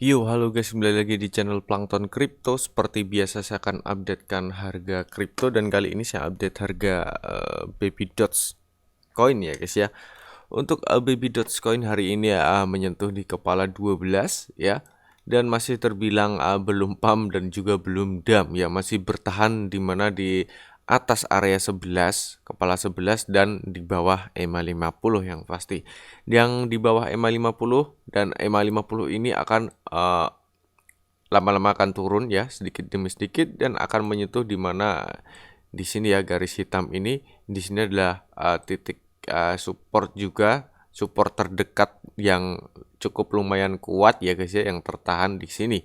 Yo, halo guys, kembali lagi di channel Plankton Crypto. Seperti biasa saya akan updatekan harga kripto dan kali ini saya update harga Baby Dots coin ya guys ya. Untuk Baby Dots coin hari ini menyentuh di kepala 12 ya. Dan masih terbilang belum pump dan juga belum dump ya, masih bertahan di mana di atas area 11, kepala 11 dan di bawah EMA 50 yang pasti. Yang di bawah EMA 50 dan EMA 50 ini akan lama-lama akan turun ya, sedikit demi sedikit dan akan menyentuh di mana di sini ya, garis hitam ini. Di sini adalah titik support juga, support terdekat yang cukup lumayan kuat ya guys ya, yang tertahan di sini.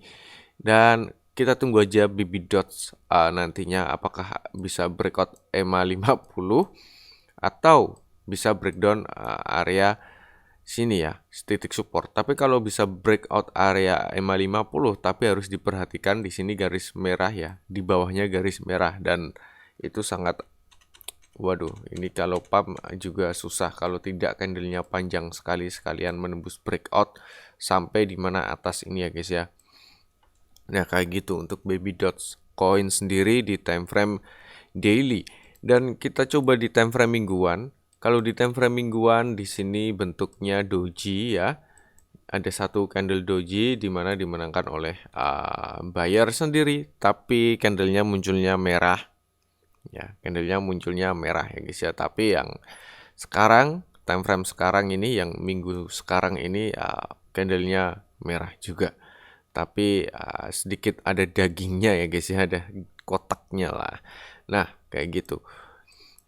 Dan kita tunggu aja Baby Dots nantinya apakah bisa breakout EMA 50 atau bisa breakdown area sini ya, titik support. Tapi kalau bisa breakout area EMA 50, tapi harus diperhatikan di sini garis merah ya, di bawahnya garis merah, dan itu sangat, waduh, ini kalau pump juga susah kalau tidak candlenya panjang sekali, sekalian menembus breakout sampai di mana atas ini ya guys ya. Nah, kayak gitu untuk Baby Dots coin sendiri di time frame daily. Dan kita coba di time frame mingguan. Kalau di time frame mingguan di sini bentuknya doji ya. Ada satu candle doji di mana dimenangkan oleh buyer sendiri, tapi candlenya munculnya merah. Ya, candlenya munculnya merah ya guys ya. Tapi yang sekarang time frame sekarang ini, yang minggu sekarang ini candlenya merah juga, tapi sedikit ada dagingnya ya guys ya, ada kotaknya lah. Nah, kayak gitu.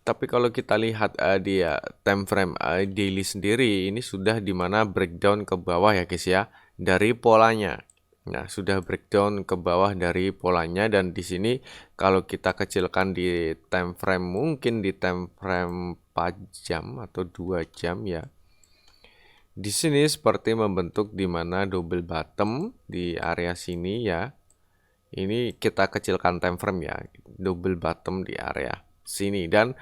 Tapi kalau kita lihat di time frame daily sendiri, ini sudah dimana breakdown ke bawah ya guys ya, dari polanya. Nah, sudah breakdown ke bawah dari polanya, dan di sini kalau kita kecilkan di time frame, mungkin di time frame 4 jam atau 2 jam ya. Di sini seperti membentuk di mana double bottom di area sini ya. Ini kita kecilkan time frame ya, double bottom di area sini, dan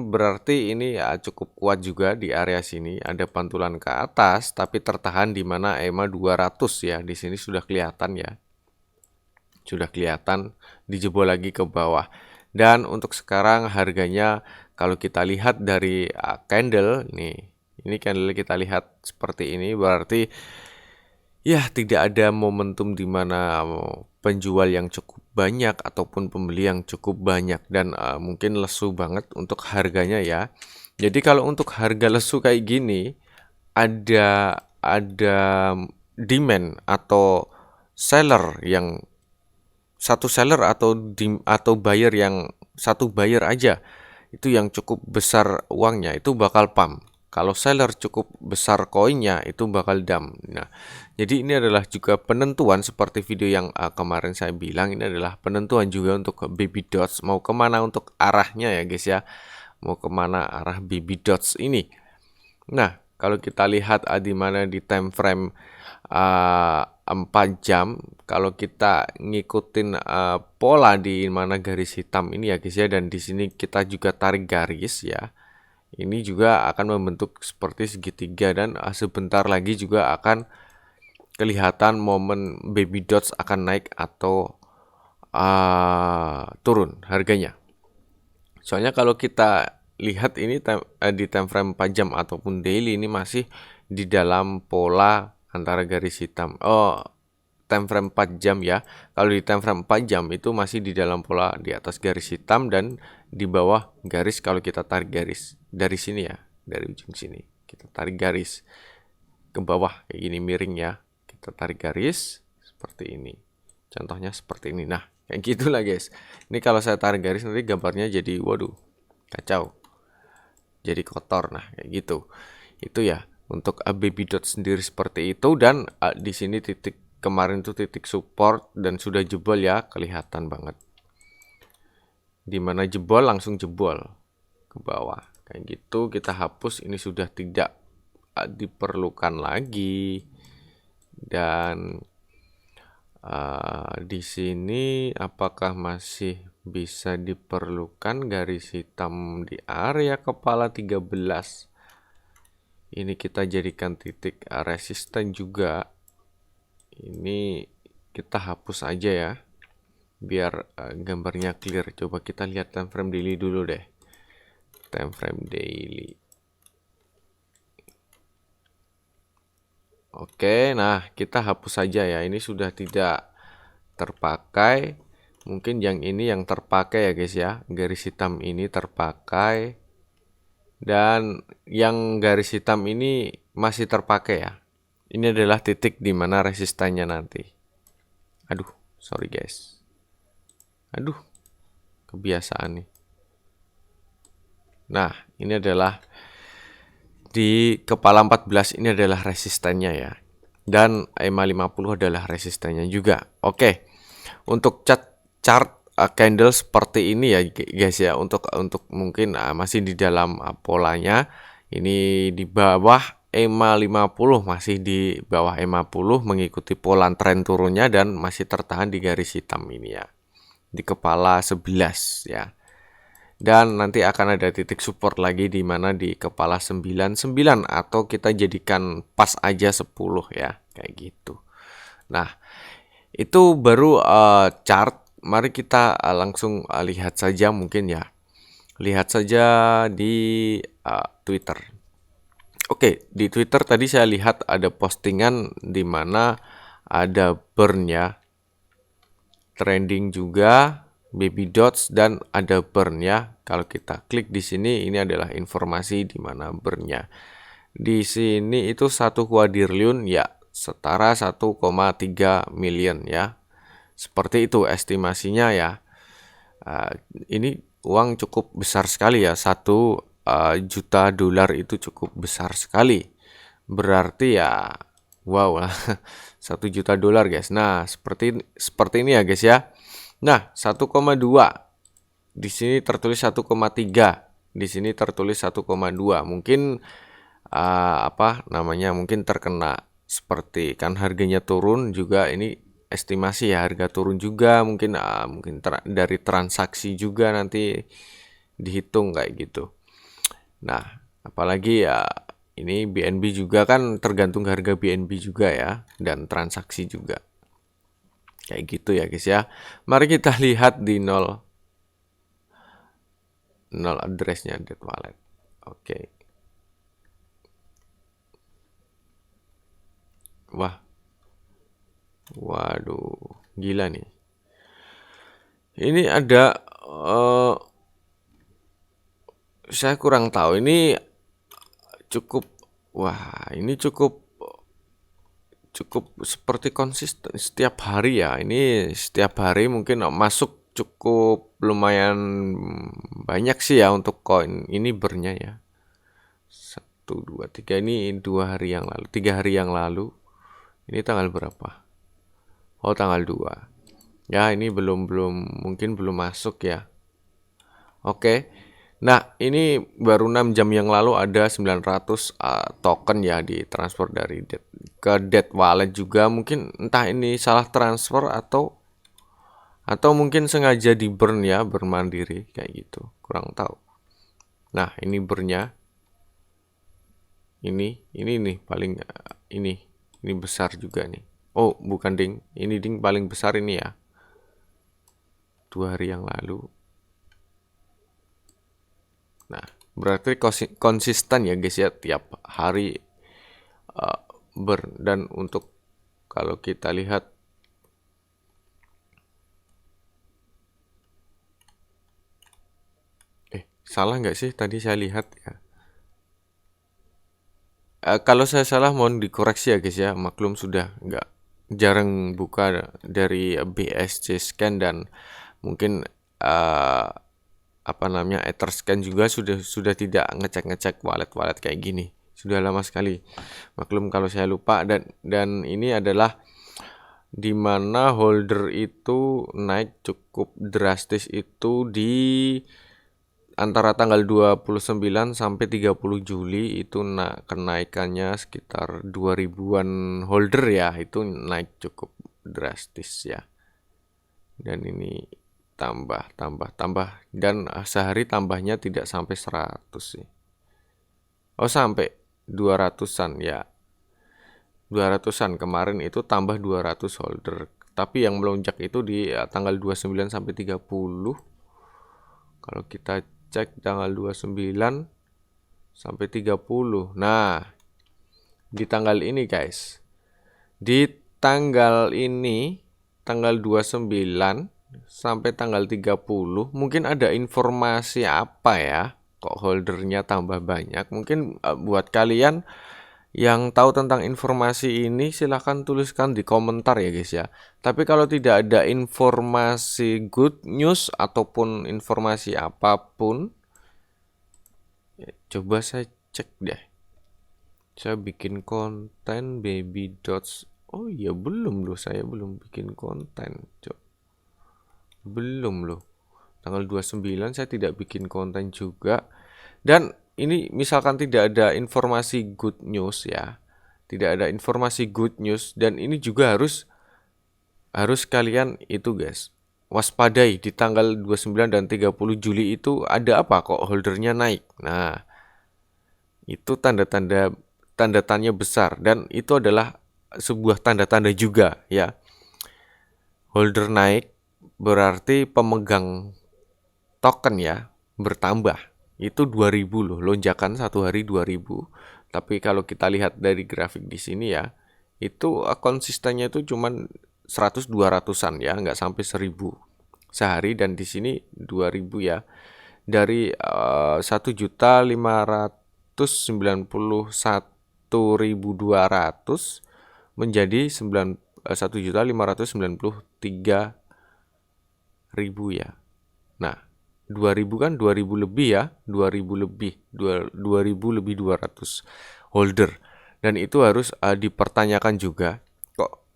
berarti ini ya cukup kuat juga di area sini. Ada pantulan ke atas tapi tertahan di mana EMA 200 ya. Di sini sudah kelihatan ya. Sudah kelihatan dijebol lagi ke bawah. Dan untuk sekarang harganya kalau kita lihat dari candle nih, ini candle kita lihat seperti ini, berarti ya tidak ada momentum di mana penjual yang cukup banyak ataupun pembeli yang cukup banyak, dan mungkin lesu banget untuk harganya ya. Jadi kalau untuk harga lesu kayak gini, ada demand atau seller yang satu seller atau buyer yang satu buyer aja itu yang cukup besar uangnya itu bakal pump. Kalau seller cukup besar koinnya itu bakal dump. Nah, jadi ini adalah juga penentuan seperti video yang kemarin saya bilang, ini adalah penentuan juga untuk Baby Dots mau kemana untuk arahnya ya guys ya. Mau kemana arah Baby Dots ini. Nah, kalau kita lihat di mana di time frame 4 jam, kalau kita ngikutin pola di mana garis hitam ini ya guys ya, dan di sini kita juga tarik garis ya. Ini juga akan membentuk seperti segitiga, dan sebentar lagi juga akan kelihatan momen Baby Dots akan naik atau turun harganya. Soalnya kalau kita lihat ini di time frame 4 jam ataupun daily, ini masih di dalam pola antara garis hitam. Oh, time frame 4 jam ya. Kalau di time frame 4 jam itu masih di dalam pola di atas garis hitam dan di bawah garis. Kalau kita tarik garis dari sini ya, dari ujung sini kita tarik garis ke bawah kayak gini miring ya. Kita tarik garis seperti ini. Contohnya seperti ini. Nah, kayak gitulah guys. Ini kalau saya tarik garis nanti gambarnya jadi waduh, kacau. Jadi kotor. Nah, kayak gitu. Itu ya untuk Baby Dot sendiri seperti itu, dan di sini titik kemarin tuh titik support dan sudah jebol ya, kelihatan banget. Dimana jebol langsung jebol ke bawah. Kayak gitu kita hapus, ini sudah tidak diperlukan lagi. Dan di sini apakah masih bisa diperlukan garis hitam di area kepala 13? Ini kita jadikan titik resisten juga. ini kita hapus aja ya, biar gambarnya clear. Coba kita lihat time frame daily dulu deh. Time frame daily. Oke, nah kita hapus saja ya. Ini sudah tidak terpakai. Mungkin yang ini yang terpakai ya guys ya. Garis hitam ini terpakai. Dan yang garis hitam ini masih terpakai ya. Ini adalah titik di mana resistannya nanti. Aduh, sorry guys. Aduh, kebiasaan nih. Nah, ini adalah di kepala 14 ini adalah resistannya ya. Dan EMA 50 adalah resistannya juga. Oke. Untuk chart candle seperti ini ya guys ya. Untuk mungkin masih di dalam polanya. Ini di bawah EMA 50, masih di bawah EMA 50 mengikuti pola tren turunnya dan masih tertahan di garis hitam ini ya. Di kepala 11 ya. Dan nanti akan ada titik support lagi di mana di kepala 99 atau kita jadikan pas aja 10 ya, kayak gitu. Nah, itu baru chart. Mari kita langsung lihat saja mungkin ya. Lihat saja di Twitter. Oke, di Twitter tadi saya lihat ada postingan di mana ada burn ya. Trending juga baby dots dan ada burn ya. Kalau kita klik di sini, ini adalah informasi di mana burnnya. Di sini itu 1 kuadriliun ya, setara 1,3 million ya. Seperti itu estimasinya ya. Ini uang cukup besar sekali ya, 1 juta dolar itu cukup besar sekali. Berarti ya wow lah, 1 juta dolar guys. Nah, seperti ini ya guys ya. Nah, 1,2. Di sini tertulis 1,3. Di sini tertulis 1,2. Mungkin mungkin terkena seperti kan harganya turun juga, ini estimasi ya, harga turun juga mungkin dari transaksi juga nanti dihitung kayak gitu. Nah, apalagi ya ini BNB juga kan tergantung harga BNB juga ya, dan transaksi juga. Kayak gitu ya guys ya. Mari kita lihat di 0 addressnya dead wallet. Oke. Wah. Waduh, gila nih. Ini ada saya kurang tahu ini cukup, ini cukup seperti konsisten setiap hari ya. Ini setiap hari mungkin masuk cukup lumayan banyak sih ya untuk koin ini burnnya ya. 1, 2, 3 ini 2 hari yang lalu, 3 hari yang lalu. Ini tanggal berapa? Oh, tanggal 2. Ya, ini mungkin belum masuk ya. Oke. Nah, ini baru 6 jam yang lalu ada 900 token ya ditransfer dari ke dead wallet juga. Mungkin entah ini salah transfer atau mungkin sengaja di burn ya, bermandiri kayak gitu. Kurang tahu. Nah, ini burnnya. Ini nih paling ini besar juga nih. Oh, bukan ding. Ini ding paling besar ini ya. 2 hari yang lalu. Nah, berarti konsisten ya guys ya, tiap hari dan untuk kalau kita lihat salah nggak sih tadi saya lihat ya. Kalau saya salah mohon dikoreksi ya guys ya, maklum sudah nggak jarang buka dari BSC scan dan mungkin Etherscan juga sudah tidak ngecek wallet kayak gini. Sudah lama sekali. Maklum kalau saya lupa, dan ini adalah dimana holder itu naik cukup drastis itu di antara tanggal 29 sampai 30 Juli itu kenaikannya sekitar 2000-an holder ya, itu naik cukup drastis ya. Dan ini tambah dan sehari tambahnya tidak sampai 100 sih. Oh, sampai 200-an ya. 200-an kemarin itu tambah 200 holder. Tapi yang melonjak itu di tanggal 29 sampai 30. Kalau kita cek tanggal 29 sampai 30. Nah, di tanggal ini guys. Di tanggal ini, tanggal 29 sampai tanggal 30, mungkin ada informasi apa ya? Kok holdernya tambah banyak? Mungkin buat kalian yang tahu tentang informasi ini silahkan tuliskan di komentar ya guys ya. Tapi kalau tidak ada informasi good news ataupun informasi apapun, ya, coba saya cek deh. Saya bikin konten baby dots. Oh iya belum loh, saya belum bikin konten. Belum loh. Tanggal 29 saya tidak bikin konten juga. Dan ini misalkan tidak ada informasi good news ya. Tidak ada informasi good news dan ini juga harus kalian itu guys. Waspadai di tanggal 29 dan 30 Juli itu ada apa kok holdernya naik. Nah, itu tanda tanya besar dan itu adalah sebuah tanda-tanda juga ya. Holder naik berarti pemegang token ya bertambah. Itu 2000 loh, lonjakan satu hari 2000. Tapi kalau kita lihat dari grafik di sini ya, itu konsistennya itu cuman 100-200an ya, nggak sampai 1000 sehari dan di sini 2000 ya. Dari 1.591.200 menjadi 1.593.000 ya. Nah, 2000 kan 2000 lebih ya, 2000 lebih 200 holder. Dan itu harus dipertanyakan juga, kok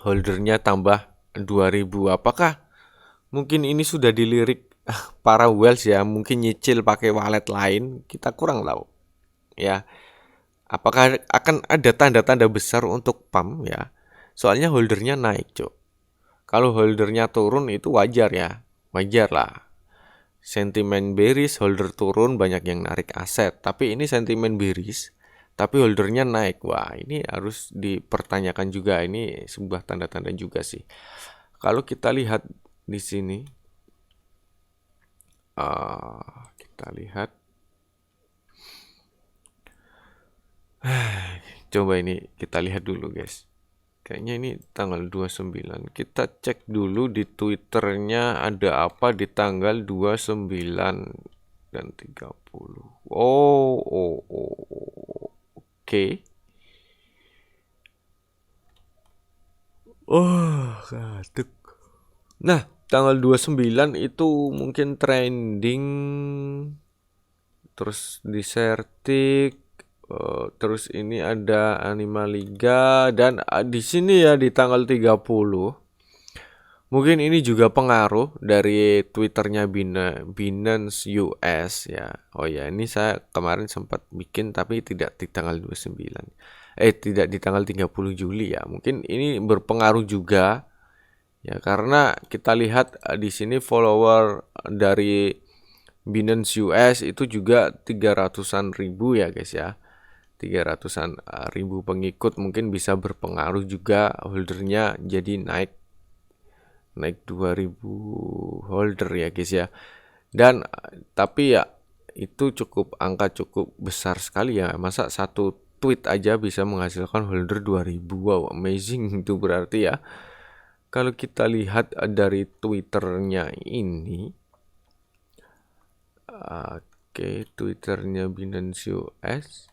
holdernya tambah 2000? Apakah mungkin ini sudah dilirik para whales ya, mungkin nyicil pakai wallet lain, kita kurang tahu. Ya. Apakah akan ada tanda-tanda besar untuk pump ya? Soalnya holdernya naik, Cok. Kalau holdernya turun itu wajar ya. Wajar lah. Sentimen bearish, holder turun, banyak yang narik aset. Tapi ini sentimen bearish, tapi holdernya naik. Wah, ini harus dipertanyakan juga. Ini sebuah tanda-tanda juga sih. Kalau kita lihat di sini, kita lihat. Coba ini kita lihat dulu guys. Kayaknya ini tanggal 29. Kita cek dulu di Twitternya ada apa di tanggal 29 dan 30. Oke. Katuk. Nah, tanggal 29 itu mungkin trending terus di Certik. Terus ini ada Animaliga dan di sini ya di tanggal 30. Mungkin ini juga pengaruh dari Twitternya Binance US ya. Oh ya, ini saya kemarin sempat bikin tapi tidak di tanggal 29. Tidak di tanggal 30 Juli ya. Mungkin ini berpengaruh juga ya karena kita lihat di sini follower dari Binance US itu juga 300-an ribu ya guys ya. 300-an ribu pengikut mungkin bisa berpengaruh juga holdernya jadi naik 2000 holder ya guys ya. Dan tapi ya itu angka cukup besar sekali ya. Masa satu tweet aja bisa menghasilkan holder 2000. Wow, amazing itu berarti ya. Kalau kita lihat dari Twitternya ini, Twitternya Binance US.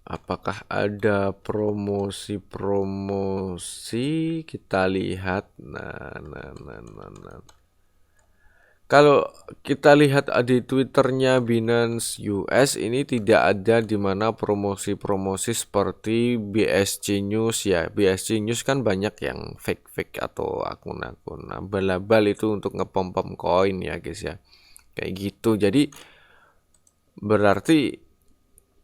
Apakah ada promosi? Kita lihat. Nah. Kalau kita lihat di Twitternya Binance US ini tidak ada di mana promosi-promosi seperti BSC News ya. BSC News kan banyak yang fake atau akun-akun abal-abal itu untuk ngepom-pom koin ya guys ya. Kayak gitu. Jadi berarti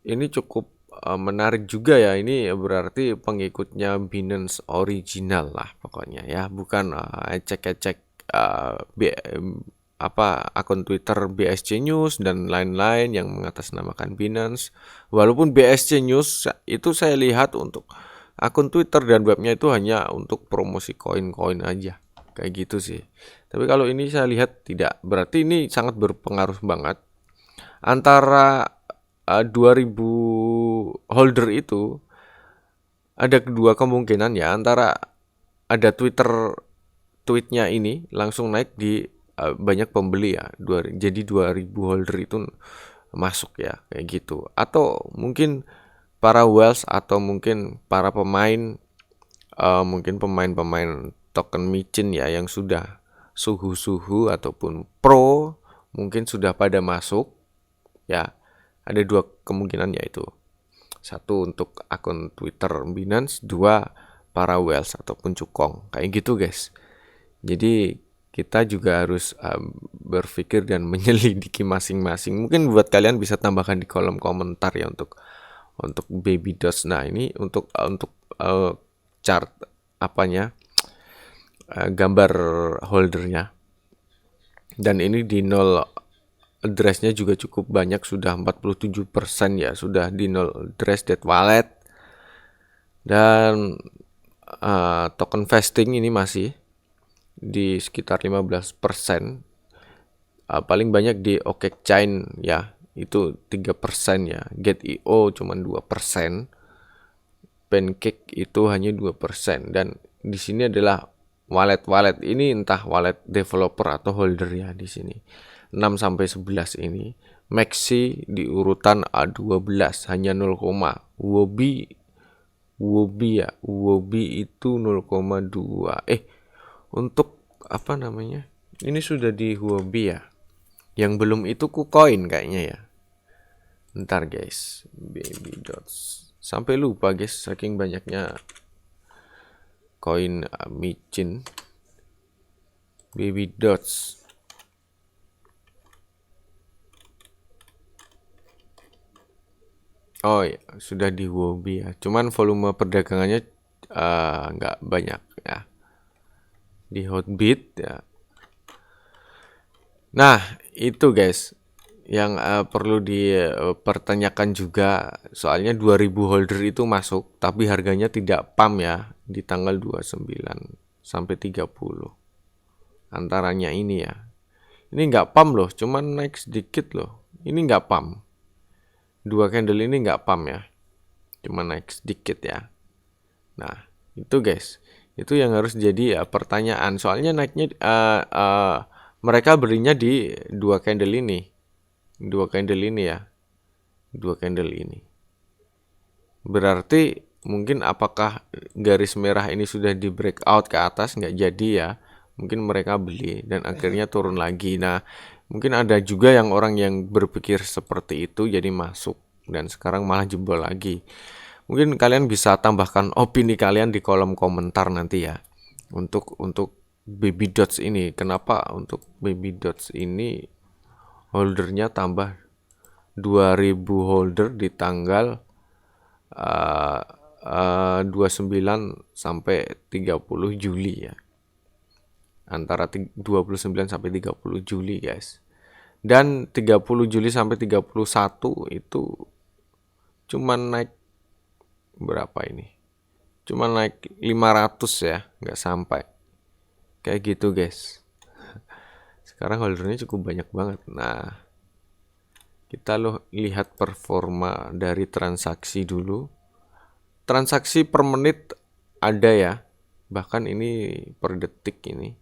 ini cukup menarik juga ya. Ini berarti pengikutnya Binance original lah pokoknya ya, bukan ecek-ecek akun Twitter BSC News dan lain-lain yang mengatasnamakan Binance. Walaupun BSC News itu saya lihat untuk akun Twitter dan webnya itu hanya untuk promosi koin-koin aja, kayak gitu sih. Tapi kalau ini saya lihat tidak, berarti ini sangat berpengaruh banget. Antara 2000 holder itu ada kedua kemungkinan ya, antara ada tweetnya ini langsung naik di banyak pembeli ya, jadi 2000 holder itu masuk ya, kayak gitu. Atau mungkin para whales atau mungkin para pemain, mungkin pemain-pemain token micin ya yang sudah suhu-suhu ataupun pro mungkin sudah pada masuk ya. Ada dua kemungkinan yaitu satu untuk akun Twitter Binance, dua para whales ataupun cukong, kayak gitu guys. Jadi kita juga harus berpikir dan menyelidiki masing-masing. Mungkin buat kalian bisa tambahkan di kolom komentar ya untuk baby dots. Nah ini untuk chart apanya, gambar holdernya, dan ini di nol addressnya juga cukup banyak, sudah 47% ya, sudah di nol address dead wallet. Dan token vesting ini masih di sekitar 15%. Paling banyak di OKExChain ya, itu 3% ya. Get.io cuma 2%. Pancake itu hanya 2%. Dan di sini adalah wallet ini, entah wallet developer atau holder ya di sini. 6 sampai 11 ini. Maxi di urutan A12 hanya 0, Wobi ya, Wobi itu 0,2. Untuk apa namanya? Ini sudah di Wobi ya. Yang belum itu KuCoin kayaknya ya. Ntar guys, baby dots. Sampai lupa guys, saking banyaknya koin micin. Baby dots. Oh ya, sudah di Wobi ya. Cuman volume perdagangannya nggak banyak ya. Di Hotbit ya. Nah, itu guys yang perlu dipertanyakan juga, soalnya 2000 holder itu masuk tapi harganya tidak pump ya di tanggal 29 sampai 30. Antaranya ini ya. Ini nggak pump loh, cuman naik sedikit loh. Ini nggak pump. Dua candle ini nggak pump ya, cuma naik sedikit ya. Nah itu guys, itu yang harus jadi pertanyaan, soalnya naiknya mereka berinya di dua candle ini ya, dua candle ini. Berarti mungkin apakah garis merah ini sudah di breakout ke atas, nggak jadi ya, mungkin mereka beli dan akhirnya turun lagi. Nah mungkin ada juga yang orang yang berpikir seperti itu, jadi masuk dan sekarang malah jebol lagi. Mungkin kalian bisa tambahkan opini kalian di kolom komentar nanti ya. Untuk baby dots ini, kenapa untuk baby dots ini holdernya tambah 2000 holder di tanggal 29 sampai 30 Juli ya. Antara 29 sampai 30 Juli guys. Dan 30 Juli sampai 31 itu cuman naik berapa ini? Cuman naik 500 ya, nggak sampai. Kayak gitu guys. Sekarang holdernya cukup banyak banget. Nah, kita lihat performa dari transaksi dulu. Transaksi per menit ada ya. Bahkan ini per detik ini.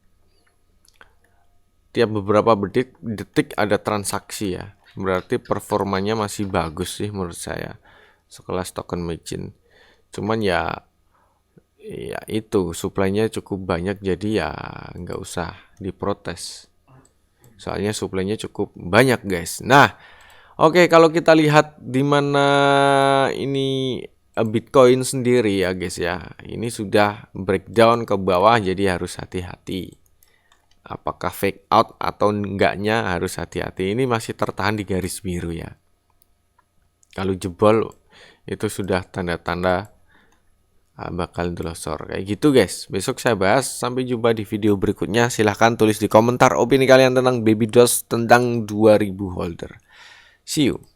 Tiap beberapa detik ada transaksi ya. Berarti performanya masih bagus sih menurut saya, sekelas token micin. Cuman ya itu supply-nya cukup banyak, jadi ya nggak usah diprotes. Soalnya supply-nya cukup banyak guys. Nah, oke, kalau kita lihat di mana ini Bitcoin sendiri ya guys ya. Ini sudah breakdown ke bawah, jadi harus hati-hati. Apakah fake out atau enggaknya harus hati-hati. Ini masih tertahan di garis biru ya. Kalau jebol itu sudah tanda-tanda bakal delosor kayak gitu guys. Besok saya bahas. Sampai jumpa di video berikutnya. Silahkan tulis di komentar opini kalian tentang Baby DOS tentang 2000 holder. See you.